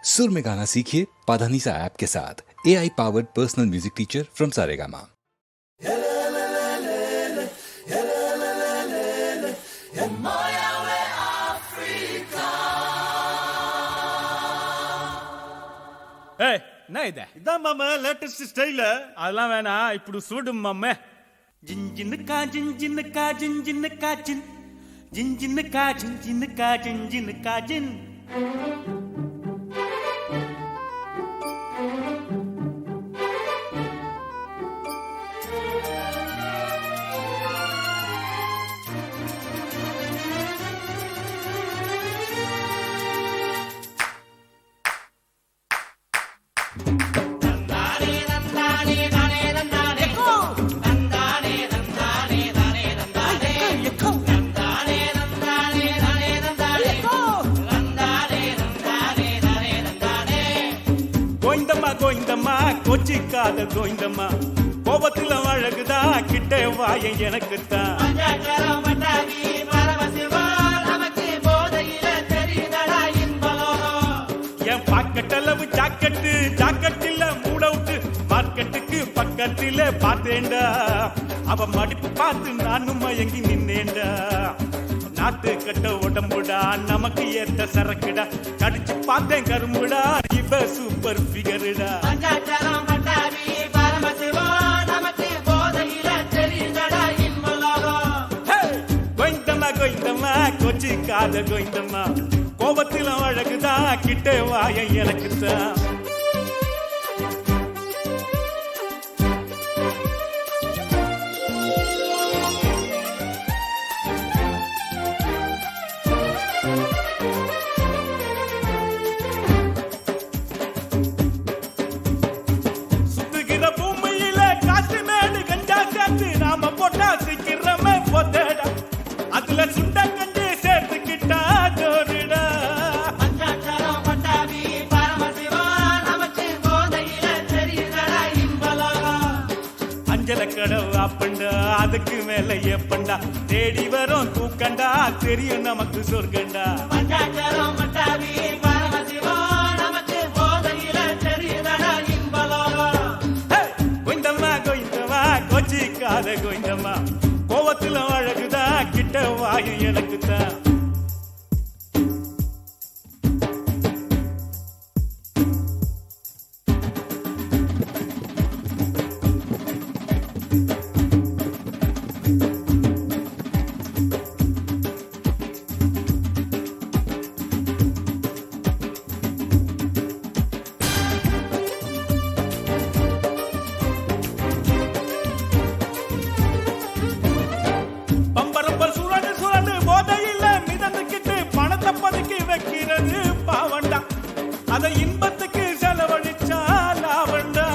सुर में गाना सीखिए पाधानीसा ऐप के साथ। AI powered personal music teacher from Saregama. என்ன இது? இதான் மாமா லேட்டஸ்ட் ஸ்டைல். அதெல்லாம் வேணாம், இப்படி சூடு மாமே. ஜிஞ்சின்னுக்கா ஜிஞ்சின்னுக்கா ஜிஞ்சின்னுக்கா ஜின் ஜிஞ்சின்னுக்கா ஜிஞ்சின்னுக்கா ஜிஞ்சின்னுக்கா ஜின். கோயிந்தம்மா கொச்சிக்காத கோயிந்தம்மா, கோபத்துல அழகுதா கிட்ட வாய எனக்குத்தான். என் பாக்கெட்டளவு ஜாக்கெட்டு ஜாக்கெட்டில் மூட விட்டு மார்க்கெட்டுக்கு பக்கத்தில பார்த்தேன்டா. அவ மடிப்பு பார்த்து நானும் மயங்கி நின்னேன்டா. நாட்டு கட்ட உடம்புடா நமக்கு ஏத்த சரக்குடா, கடிச்சு பார்த்தேன் கரும்புடா இவ சூப்பர் பிகருடா. கோயிந்தம்மா கோயிந்தம்மா கொச்சிக்காத கோயிந்தம்மா, கோபத்தில அழகுதா கிட்ட வாய எனக்குத்தான். அதுல சுண்ட கண்டு சேர்த்துக்கிட்டா ஜோருடா. அஞ்சல கடவு அப்பண்டா அதுக்கு மேல எப்பண்டா, தேடி வரும் தூக்கண்டா தெரியும் நமக்கு சொர்க்கண்டா. கோயிந்தம்மா கோயிந்தம்மா கொச்சிக்காத கோயிந்தம்மா, கோவத்துல அழகுதா கிட்ட வாயு எனக்குத்தான். அதை இன்பத்துக்கு செலவழிச்சா லாவண்டா.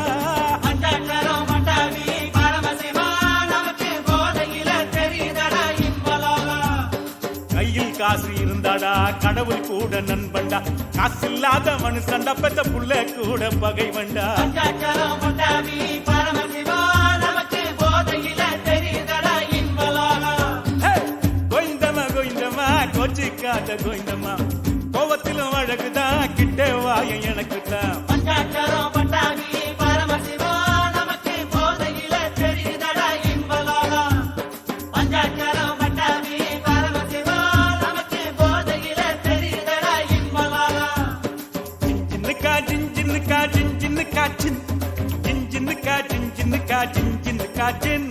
கையில் காசு இருந்தாடா கடவுள் கூட நண்பண்டா, காசு இல்லாத மனுஷன்டா பெத்த புள்ள கூட பகைவண்டா. கோயிந்தம்மா கோயிந்தம்மா கொச்சிக்காத கோயிந்தம்மா, கோவத்திலும் அழகுதா கிட்ட வாய எனக்குத்தான். ஜிஞ்சின்னுக்கா ஜிஞ்சின்னுக்கா ஜிஞ்சின்னுக்கா ஜின் ஜிஞ்சின்னுக்கா ஜிஞ்சின்னுக்கா ஜிஞ்சின்னுக்கா ஜின்.